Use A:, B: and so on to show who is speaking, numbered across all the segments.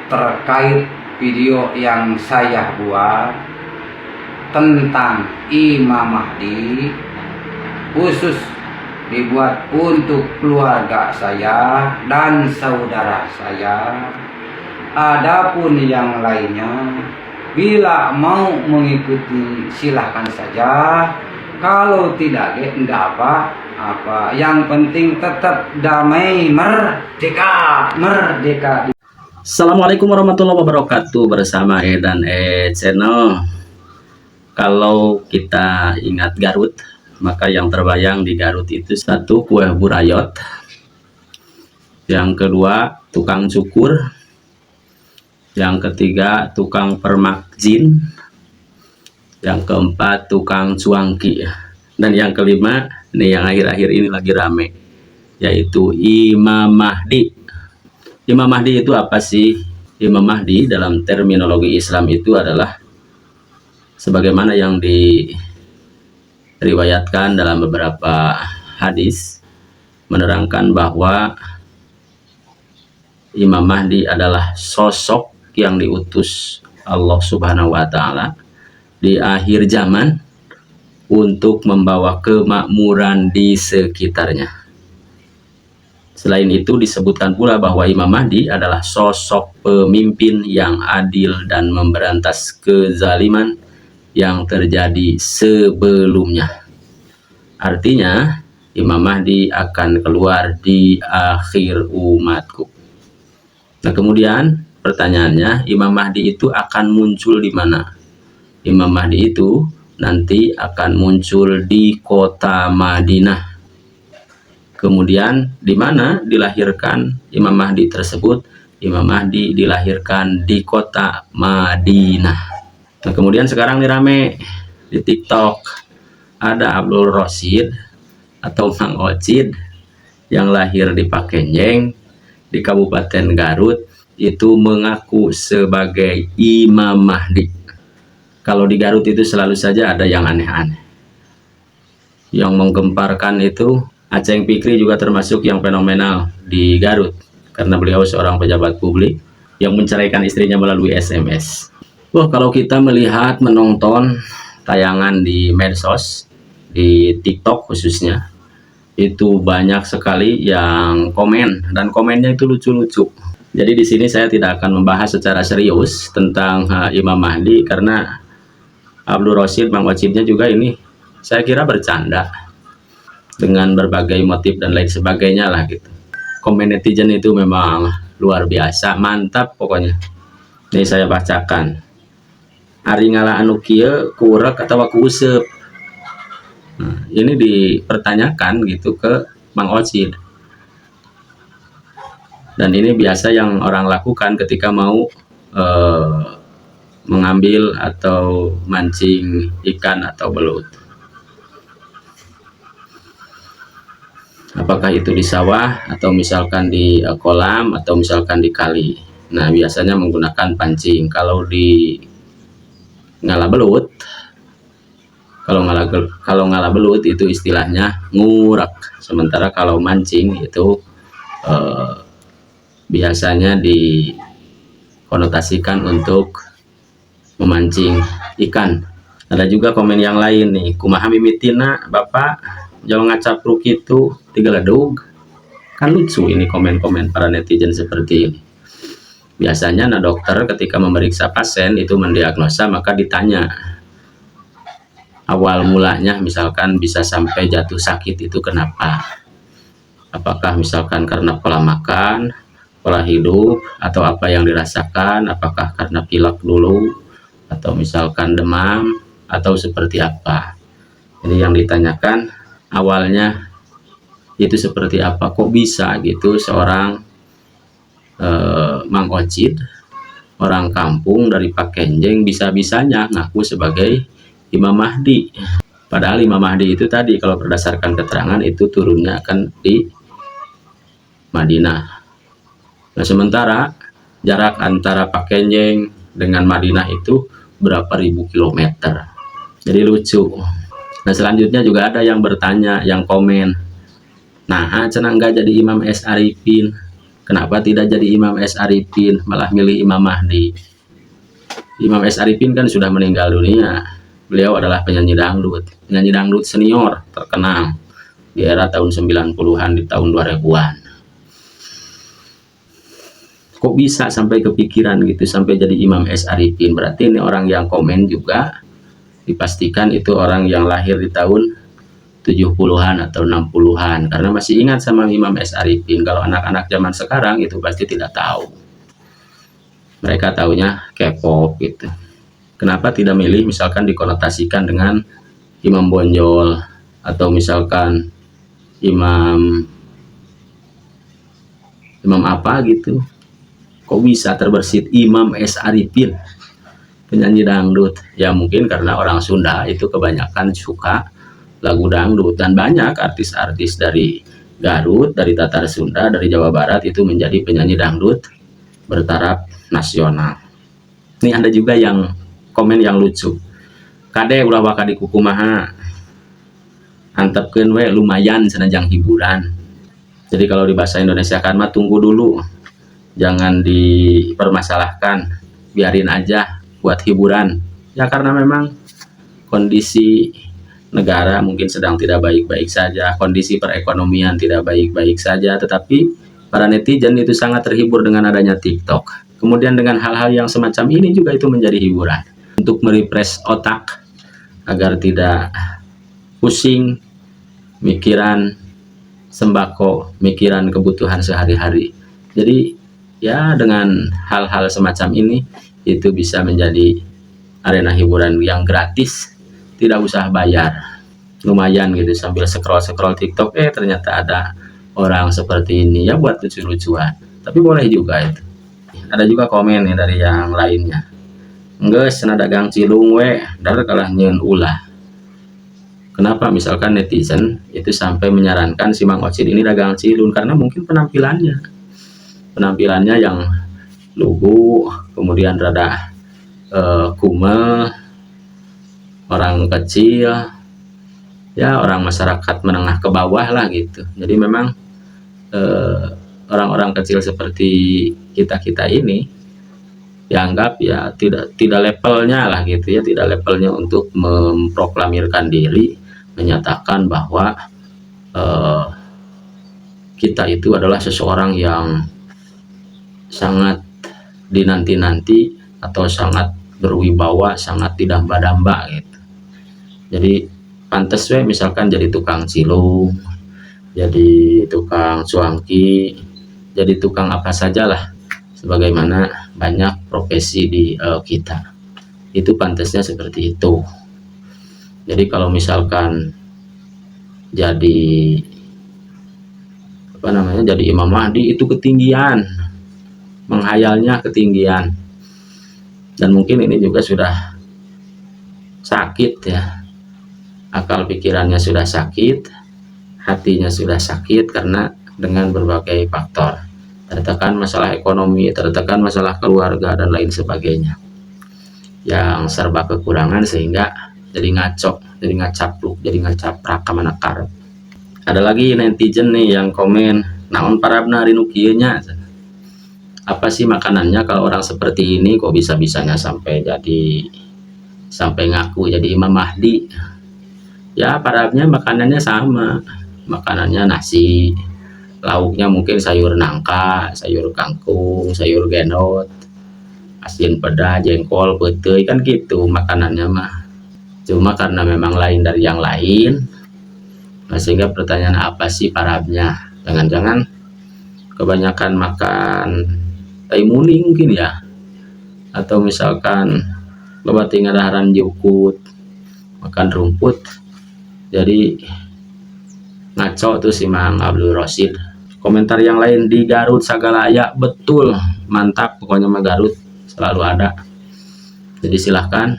A: terkait video yang saya buat tentang Imam Mahdi, khusus dibuat untuk keluarga saya dan saudara saya. Adapun yang lainnya, bila mau mengikuti silahkan saja. Kalau tidak, enggak apa. Yang penting tetap damai, merdeka.
B: Assalamualaikum warahmatullahi wabarakatuh. Bersama Edan Channel. Kalau kita ingat Garut, maka yang terbayang di Garut itu satu, kue burayot, yang kedua tukang cukur, yang ketiga tukang permak jin, yang keempat tukang cuangki, dan yang kelima nih yang akhir-akhir ini lagi rame, yaitu Imam Mahdi. Imam Mahdi itu apa sih? Imam Mahdi dalam terminologi Islam itu adalah sebagaimana yang diriwayatkan dalam beberapa hadis, menerangkan bahwa Imam Mahdi adalah sosok yang diutus Allah Subhanahu wa Ta'ala di akhir zaman untuk membawa kemakmuran di sekitarnya. Selain itu disebutkan pula bahwa Imam Mahdi adalah sosok pemimpin yang adil dan memberantas kezaliman yang terjadi sebelumnya. Artinya Imam Mahdi akan keluar di akhir umatku. Nah, kemudian pertanyaannya, Imam Mahdi itu akan muncul di mana? Imam Mahdi itu nanti akan muncul di kota Madinah. Kemudian di mana dilahirkan Imam Mahdi tersebut? Imam Mahdi dilahirkan di kota Madinah. Nah, kemudian sekarang nih rame di TikTok, ada Abdul Rosid atau Mang Ocid yang lahir di Pakenjeng di Kabupaten Garut, itu mengaku sebagai Imam Mahdi. Kalau di Garut itu selalu saja ada yang aneh-aneh. Yang menggemparkan itu Aceng Fikri juga termasuk yang fenomenal di Garut, karena beliau seorang pejabat publik yang menceraikan istrinya melalui SMS. Wah, kalau kita melihat, menonton tayangan di medsos, di TikTok khususnya, itu banyak sekali yang komen, dan komennya itu lucu-lucu. Jadi di sini saya tidak akan membahas secara serius tentang Imam Mahdi, karena Abdul Rosid, Mang Ocidnya juga ini saya kira bercanda dengan berbagai motif dan lain sebagainya lah gitu. Komen netizen itu memang luar biasa, mantap pokoknya. Ini saya bacakan. Ari ngala anu kieu kurek atau kuuseup. Nah, ini dipertanyakan gitu ke Mang Ocid. Dan ini biasa yang orang lakukan ketika mau mengambil atau mancing ikan atau belut. Apakah itu di sawah atau misalkan di kolam atau misalkan di kali. Nah, biasanya menggunakan pancing. Kalau di ngala belut, kalau ngala belut itu istilahnya ngurak. Sementara kalau mancing itu biasanya dikonotasikan untuk memancing ikan. Ada juga komen yang lain nih, kumaha mimitina bapak jauh ngacapruk itu tiga ledug. Kan lucu ini komen-komen para netizen seperti ini. Biasanya nah dokter ketika memeriksa pasien itu mendiagnosa, maka ditanya awal mulanya, misalkan bisa sampai jatuh sakit itu kenapa? Apakah misalkan karena pola makan, pola hidup, atau apa yang dirasakan? Apakah karena pilek dulu, atau misalkan demam, atau seperti apa? Jadi yang ditanyakan awalnya itu seperti apa, kok bisa gitu seorang Mang Ocid, orang kampung dari Pakenjeng, bisa-bisanya ngaku sebagai Imam Mahdi. Padahal Imam Mahdi itu tadi kalau berdasarkan keterangan itu turunnya akan di Madinah. Nah, sementara jarak antara Pakenjeng dengan Madinah itu berapa ribu kilometer. Jadi lucu. Nah, selanjutnya juga ada yang bertanya, yang komen, nah cenah enggak jadi Imam S. Arifin, Kenapa tidak jadi Imam S. Arifin, malah milih Imam Mahdi? Imam S. Arifin kan sudah meninggal dunia. Beliau adalah penyanyi dangdut senior terkenal di era tahun 90-an, di tahun 2000-an. Kok bisa sampai kepikiran gitu, sampai jadi Imam S. Arifin? Berarti ini orang yang komen juga dipastikan itu orang yang lahir di tahun 70-an atau 60-an, karena masih ingat sama Imam S. Arifin. Kalau anak-anak zaman sekarang itu pasti tidak tahu. Mereka taunya K-pop gitu. Kenapa tidak milih misalkan dikonotasikan dengan Imam Bonjol atau misalkan imam apa gitu? Kok bisa terbersit Imam S. Arifin, penyanyi dangdut? Ya mungkin karena orang Sunda itu kebanyakan suka lagu dangdut, dan banyak artis-artis dari Garut, dari Tatar Sunda, dari Jawa Barat itu menjadi penyanyi dangdut bertaraf nasional. Ini ada juga yang komen yang lucu. Kade ulah waka di kukumaha, antepkeun we lumayan senajang hiburan. Jadi kalau di bahasa Indonesia kan mah tunggu dulu, jangan dipermasalahkan, biarin aja buat hiburan. Ya karena memang kondisi negara mungkin sedang tidak baik-baik saja, kondisi perekonomian tidak baik-baik saja, tetapi para netizen itu sangat terhibur dengan adanya TikTok. Kemudian dengan hal-hal yang semacam ini juga itu menjadi hiburan untuk merefresh otak agar tidak pusing mikiran sembako, mikiran kebutuhan sehari-hari. Jadi ya dengan hal-hal semacam ini itu bisa menjadi arena hiburan yang gratis, tidak usah bayar, lumayan gitu sambil scroll TikTok, ternyata ada orang seperti ini, ya buat lucu-lucuan, tapi boleh juga itu. Ada juga komen nih dari yang lainnya, enggak sana dagang cilung we dar kalah nyeun ulah. Kenapa misalkan netizen itu sampai menyarankan si Mang Ocit ini dagang cilung? Karena mungkin penampilannya yang lugu, kemudian rada kumel, orang kecil, ya orang masyarakat menengah ke bawah lah gitu. Jadi memang orang-orang kecil seperti kita ini dianggap ya tidak levelnya lah gitu ya, tidak levelnya untuk memproklamirkan diri, menyatakan bahwa kita itu adalah seseorang yang sangat dinanti-nanti atau sangat berwibawa, sangat didamba-damba gitu. Jadi pantes we misalkan jadi tukang cilung, jadi tukang cuangki, jadi tukang apa sajalah, sebagaimana banyak profesi di kita. Itu pantasnya seperti itu. Jadi kalau misalkan jadi jadi Imam Mahdi itu ketinggian, menghayalnya ketinggian, dan mungkin ini juga sudah sakit ya, akal pikirannya sudah sakit, hatinya sudah sakit karena dengan berbagai faktor, tertekan masalah ekonomi, tertekan masalah keluarga dan lain sebagainya, yang serba kekurangan sehingga jadi ngaco, jadi ngacapluk, jadi ngacaprak ka manakar. Ada lagi netizen nih yang komen, naon parabna ari nu kieu nya, apa sih makanannya kalau orang seperti ini kok bisa-bisanya sampai ngaku jadi Imam Mahdi? Ya parabnya makanannya sama, makanannya nasi, lauknya mungkin sayur nangka, sayur kangkung, sayur genot, asin peda, jengkol, petai, kan gitu makanannya mah. Cuma karena memang lain dari yang lain, nah sehingga pertanyaan apa sih parabnya? Jangan-jangan kebanyakan makan taimuni mungkin ya, atau misalkan loba tinggal daharan jukut, makan rumput, jadi ngaco tuh si Mang Abdul Rosid. Komentar yang lain, di Garut Sagalaya, betul, mantap, pokoknya mah Garut selalu ada. Jadi silahkan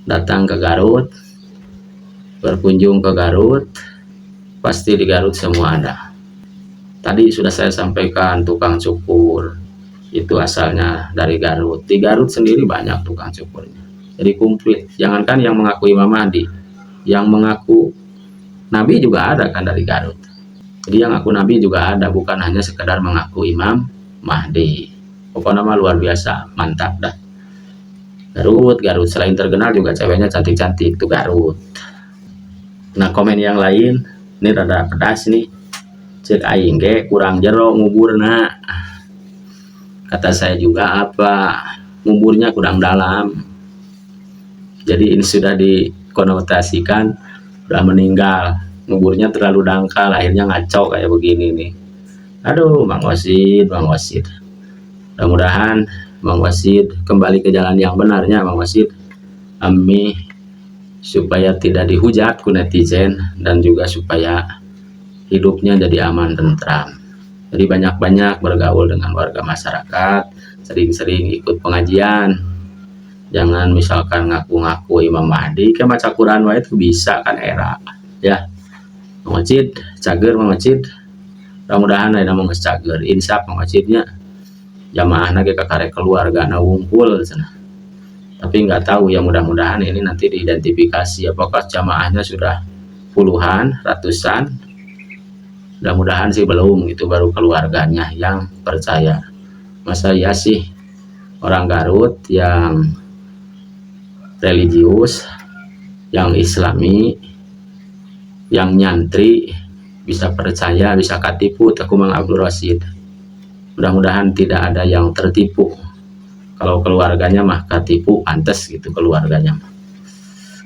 B: datang ke Garut, berkunjung ke Garut, pasti di Garut semua ada. Tadi sudah saya sampaikan tukang cukur itu asalnya dari Garut. Di Garut sendiri banyak tukang cukurnya, jadi komplit. Jangankan yang mengaku Imam Mahdi, yang mengaku Nabi juga ada kan dari Garut. Jadi yang ngaku nabi juga ada, bukan hanya sekedar mengaku Imam Mahdi. Pokoknya mah luar biasa, mantap dah. Garut selain terkenal juga ceweknya cantik-cantik tuh Garut. Nah komen yang lain ini rada pedas nih, cek aing ge kurang jero nguburna. Kata saya juga apa, nguburnya kurang dalam. Jadi ini sudah dikonotasikan udah meninggal, nguburnya terlalu dangkal, akhirnya ngaco kayak begini nih. Aduh Mang Wasid, mudah-mudahan Mang Wasid kembali ke jalan yang benarnya Mang Wasid. Amin, supaya tidak dihujat ku netizen dan juga supaya hidupnya jadi aman tentram. Jadi banyak-banyak bergaul dengan warga masyarakat, sering-sering ikut pengajian. Jangan misalkan ngaku-ngaku Imam Mahdi ke maca Quran wae itu bisa kan era ya. Mang Wacid cager, Mang Wacid mudah-mudahan aya mah geus cager insaf Mang Wacidnya jamaahna ge kakarek keluarga wungkul sana. Tapi nggak tahu ya, mudah-mudahan ini nanti diidentifikasi apakah jamaahnya sudah puluhan, ratusan. Mudah-mudahan sih belum, itu baru keluarganya yang percaya. Masa ya sih orang Garut yang religius, yang islami, yang nyantri bisa percaya, bisa katipu tak Mang Abdul Rasid. Mudah-mudahan tidak ada yang tertipu. Kalau keluarganya mah katipu, pantes gitu keluarganya.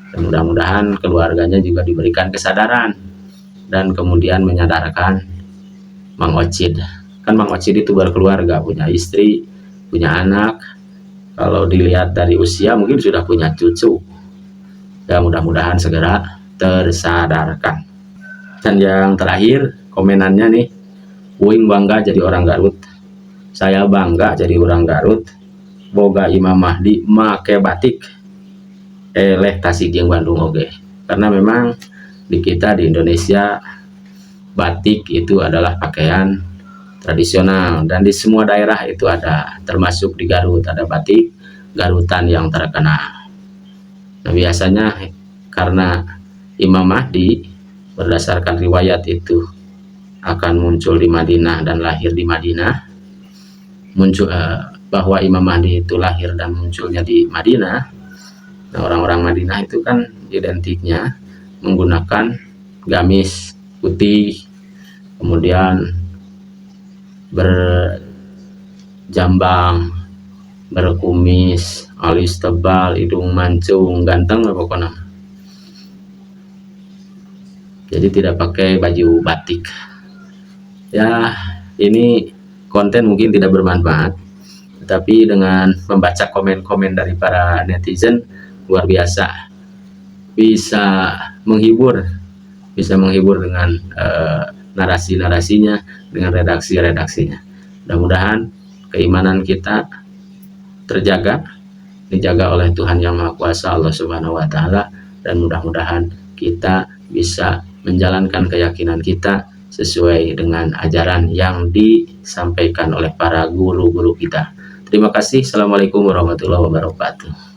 B: Dan mudah-mudahan keluarganya juga diberikan kesadaran dan kemudian menyadarkan Mang Wacid. Kan Mang Wacid itu berkeluarga, punya istri, punya anak. Kalau dilihat dari usia mungkin sudah punya cucu. Ya mudah-mudahan segera tersadarkan. Dan yang terakhir komenannya nih, Uing bangga jadi orang Garut. Saya bangga jadi orang Garut. Boga Imam Mahdi make batik eleh Tasik yang Bandung oge. Karena memang di kita di Indonesia batik itu adalah pakaian tradisional dan di semua daerah itu ada, termasuk di Garut ada batik Garutan yang terkenal. Nah biasanya karena Imam Mahdi berdasarkan riwayat itu akan muncul di Madinah dan lahir di Madinah, muncul bahwa Imam Mahdi itu lahir dan munculnya di Madinah. Nah, orang-orang Madinah itu kan identiknya menggunakan gamis putih, kemudian berjambang, berkumis, alis tebal, hidung mancung, ganteng lah pokoknya. Jadi tidak pakai baju batik. Ya, ini konten mungkin tidak bermanfaat, tetapi dengan membaca komen-komen dari para netizen luar biasa, bisa menghibur dengan narasi-narasinya, dengan redaksi-redaksinya. Mudah-mudahan keimanan kita terjaga, dijaga oleh Tuhan Yang Maha Kuasa Allah Subhanahu wa taala, dan mudah-mudahan kita bisa menjalankan keyakinan kita sesuai dengan ajaran yang disampaikan oleh para guru-guru kita. Terima kasih. Assalamualaikum warahmatullahi wabarakatuh.